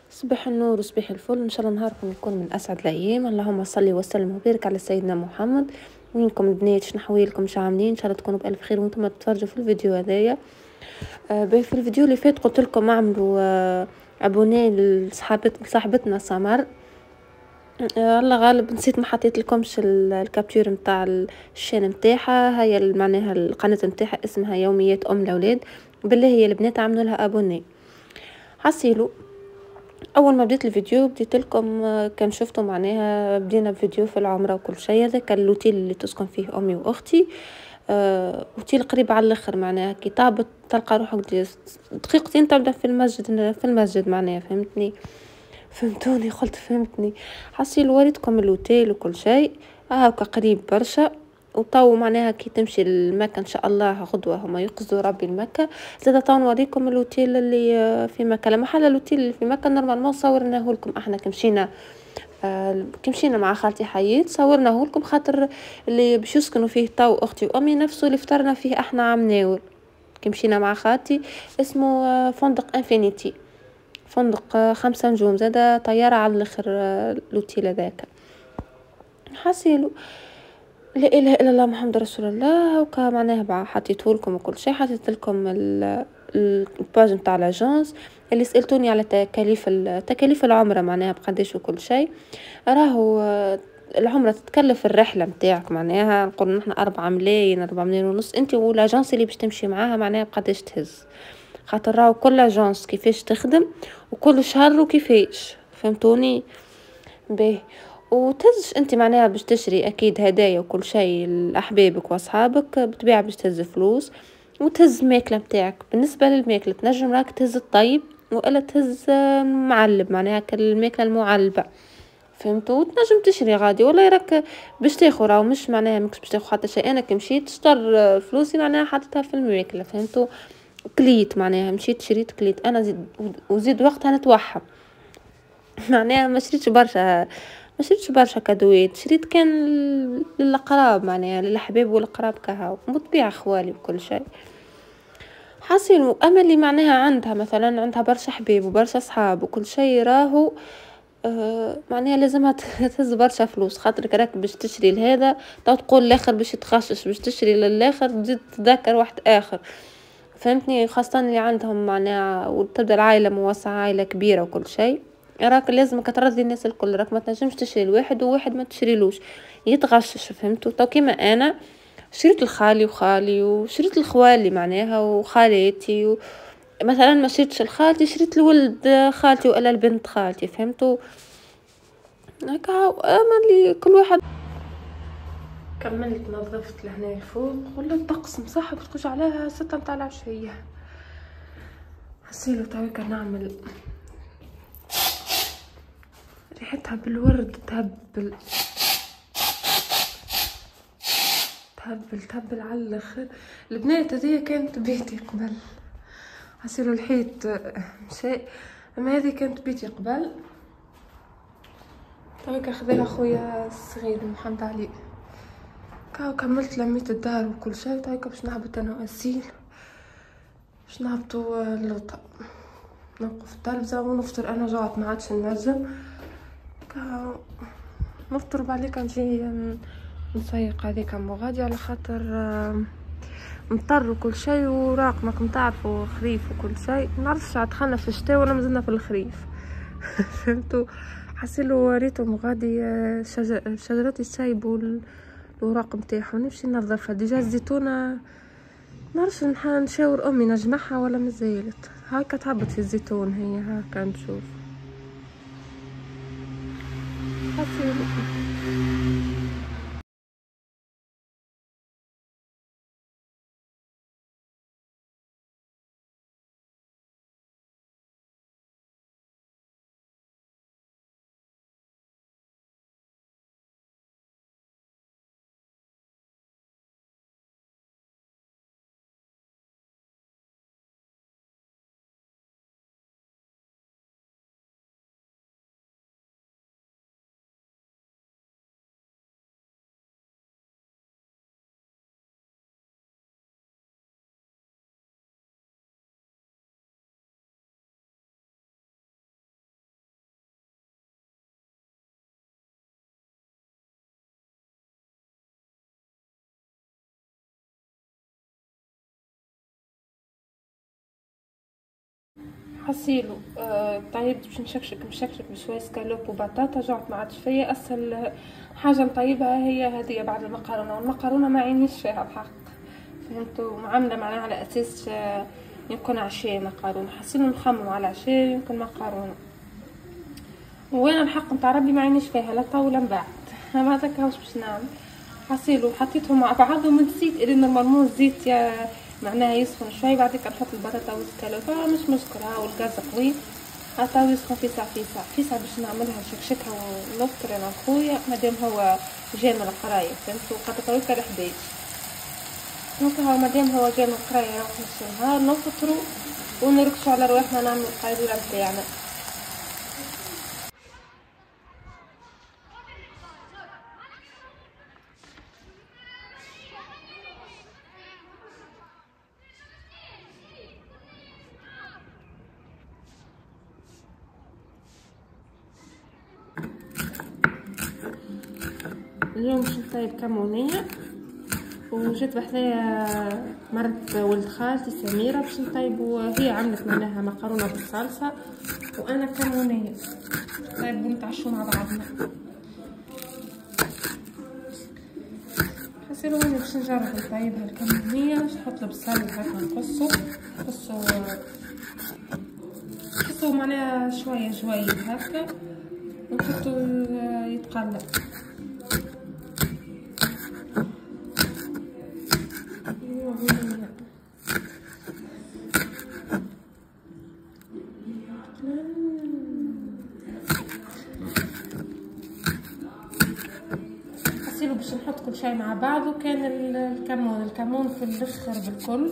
صباح النور وصباح الفل، ان شاء الله نهاركم يكون من اسعد الايام. اللهم صل وسلم وبارك على سيدنا محمد. وينكم البنات؟ شنو حوالكم؟ شو عاملين؟ ان شاء الله تكونوا بالف خير وانتم تتفرجوا في الفيديو هذايا. في الفيديو اللي فات قلت لكم اعملوا ابوني لصاحبتنا سمر. الله غالب نسيت ما حطيت لكمش الكابتور نتاع الشين نتاعها. هي معناها القناه نتاعها اسمها يوميات ام الاولاد. بالله هي البنات عملوا لها ابوني. حصيلوا اول ما بديت الفيديو بديت لكم كان شفتوا معناها بدينا بفيديو في العمره وكل شيء. هذا كان الاوتيل اللي تسكن فيه امي واختي. اوتيل قريب على الاخر، معناها كي تهبط تلقى روحك دقيقتين تبدا في المسجد معناها. فهمتوني؟ قلت فهمتني. حسيل وريتكم الاوتيل وكل شيء هاكا قريب برشا. وطو معناها كي تمشي لمكة ان شاء الله غدوة هما يقصدوا ربي المكة. زاد طو نوريكم الاوتيل اللي في مكة. لما حل الاوتيل اللي في مكة نورمالمون صورناه لكم احنا كمشينا مع خالتي حيات صورناه لكم، خاطر اللي باش يسكنوا فيه تو اختي وامي نفسه اللي فطرنا فيه احنا عام ناول كمشينا مع خالتي. اسمه فندق انفينيتي، فندق 5 نجوم، زادا طيارة على الاخر الاوتيل هذاك. حسيلو لا اله الا الله محمد رسول الله. وكا معناها حطيته لكم وكل شيء. حطيت لكم الباج نتاع لاجونس اللي سالتوني على تكاليف العمره معناها بقداش وكل شيء. راهو العمره تتكلف الرحله نتاعك معناها نقول نحن 4 ملايين 4 ملايين ونص. انت والاجونس اللي باش تمشي معاها معناها بقداش تهز، خاطر راهو كل اجونس كيفاش تخدم وكل شهر وكيفاش. فهمتوني؟ باهي. وتهزش انت معناها باش تشري اكيد هدايا وكل شيء لاحبابك واصحابك بطبيعه باش تهز فلوس. وتهز ماكله نتاعك. بالنسبه للماكله تنجم راك تهز الطيب والا تهز معلب معناها الماكله المعلبه. فهمتوا؟ تنجم تشري غادي ولا راك باش تاخذ راهو مش معناها ماكش باش تاخذ حتى شيء. انا كي مشيت شطر فلوسي معناها حطيتها في الماكله. فهمتوا؟ كليت معناها مشيت شريت كليت انا وزيد وقتها نتوحم معناها ما شريتش برشا كادويت. شريت كان للأقراب معناها للأحباب والأقراب كهو مطبيع خوالي وكل شيء. حاصل أما اللي معناها عندها مثلا عندها برشا حبيب وبرشا صحاب وكل شيء راهو معناها لازمها تهز برشا فلوس. خاطر راك باش تشري لهذا تقول الاخر باش يتخشش باش تشري للاخر تزيد تذكر واحد اخر. فهمتني؟ خاصة اللي عندهم معناها وتبدا العائلة موسعة عائلة كبيرة وكل شيء. راك لازمك ترضي الناس الكل. راك ما تنجمش تشري الواحد وواحد ما تشريلوش يتغشش. فهمتوا؟ تو كيما انا شريت لخالي وخالي وشريت لخوالي معناها وخالاتي مثلا ما شريتش لخالتي شريت لولد خالتي ولا البنت خالتي. فهمتوا؟ هكا اما اللي كل واحد. كملت نظفت لهنا الفوق ولا الطقس مصح بتخش عليها 6 متاع العشية. حسيلو تويكا نعمل ريحتها بالورد تهبل على الاخر. البنات هذه كانت بيتي قبل. حسيلو الحيط شيء اما هذه كانت بيتي قبل. تويكا خذها خويا الصغير محمد علي. كملت لميت الدار وكل شيء. تويكا باش نهبط انا واسيل باش نهبطوا اللوطه نوقف التلفزه ونفطر. انا جوعت ما عادش ننجم نفطر بعديك نجي نسيق هذيك مو غادي على خاطر مطر وكل شيء وراقمك متعرفوا خريف وكل شيء. نعرفش دخلنا في الشتاء ولا مازلنا في الخريف. فهمتوا؟ حسيلو ريتهم غادي شجرات السايب الوراق متاعهم نمشي ننظفها. ديجا الزيتونه نعرفش نشاور امي نجمعها ولا مازالت هاكا تهبط في الزيتون. هي هاكا نشوف حسيلو. حسيلو طيب باش نشكشك بشوية سكالوب وبطاطا. جعت ما عادش فيا اسهل حاجه نطيبها هي هذه بعد المقارونه، والمقارونه ما عينيش فيها الحق فهمتوا. معامله معناها على اساس يمكن عشاء مقارونه. حسيلو نخمم على عشاء يمكن مقارونه، وين الحق نتاع ربي ما عينيش فيها لا طاوله من بعد. ما هذاك باش نعمل. حسيلو حطيتهم مع بعضهم ونسيت اللي نورمالمون الزيت معناها يسخن شوي. بعديك نحط البطاطا والسكالوب مش مشكل. ها والغاز قوي هاو يسخن في ساعة باش نعملها نشكشكها ونفطر انا خويا مادام هو جاي من القرايه فهمتوا. خاطر تويكا الحدايش دونك هو مادام هو جاي من القرايه نروح نص النهار نفطرو ونركزوا على رواحنا نعملوا القايلوله نتاعنا. اليوم باش نطيب كمونية وجات بحذايا مرت ولد خالتي سميرة باش نطيبو. هي عملت معناها مقارونة بالصلصة وانا كمونية طيب ونتعشوا مع بعضنا. حسيلو انا باش نجرب نطيبها الكمونية. باش نحط البصل هكا نقصو معناها شوية هكا ونحطو يتقلب. حسيلو باش نحط كل شيء مع بعض. وكان الكمون في الاخر بالكل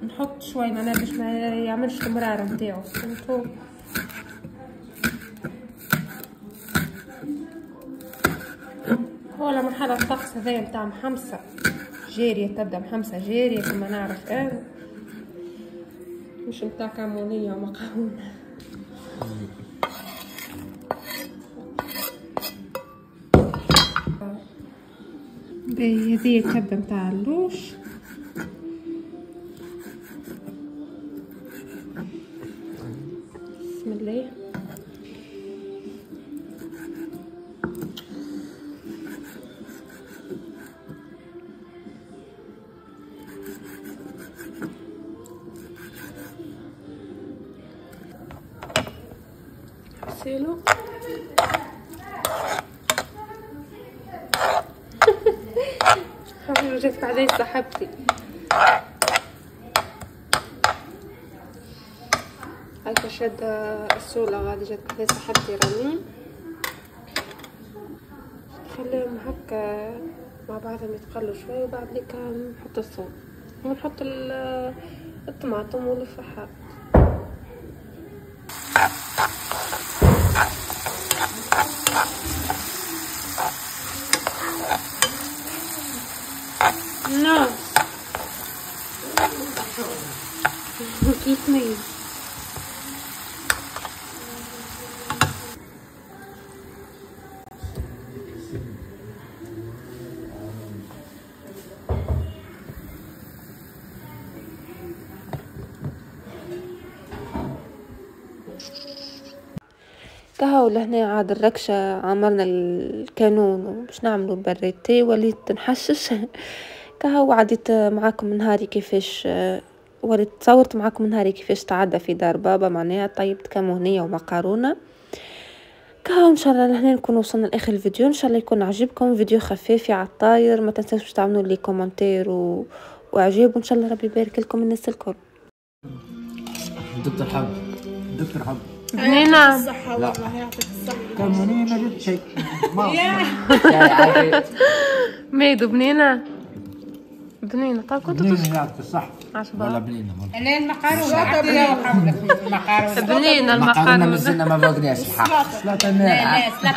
نحط شوي معناها باش ما يعملش المرارة نتاعو فهمتوا. هو مرحلة الطقس هذايا نتاع محمصة جارية تبدا محمصة جارية كما نعرف انا مش نتاع كمونية ومقارونة. هذه الكبة نتاع اللوش. بسم الله. حسيلو جات علي صاحبتي هاكا شادة السولة غادي جات علي صاحبتي رنين نخليهم هكا مع بعضهم يتقلوا شوي وبعد ليك نحط الثوم ونحط الطماطم والفحات. نعم الاثنين. كهو لهنا عاد الركشة عملنا الكانون وباش نعملوا بريتي وليت نحشش. كهو عديت معاكم نهاري كيفاش وليت تصورت معاكم نهاري كيفاش تعدى في دار بابا، معناها طيبت كمونية ومقارونة. كهو ان شاء الله لهنا نكون وصلنا لاخر الفيديو، ان شاء الله يكون عجبكم فيديو خفيف على الطاير. ما تنسوش باش تعملوا لي كومنتير واعجاب، وان شاء الله ربي يبارك لكم الناس الكل. دكتور حب دكتور حب بنينة الصحة والله يعطيك الصحة. كمونية ما جبت شيء. ميدو بنينة بنينة. طيب كنت بنينة يعطيك الصحة. عشبة ولا بنينة أنا المقارونة أعطيها وحولك المقارونة. بنينة المقارونة المقارونة مازلنا ما ذوقناش الحق. لا لا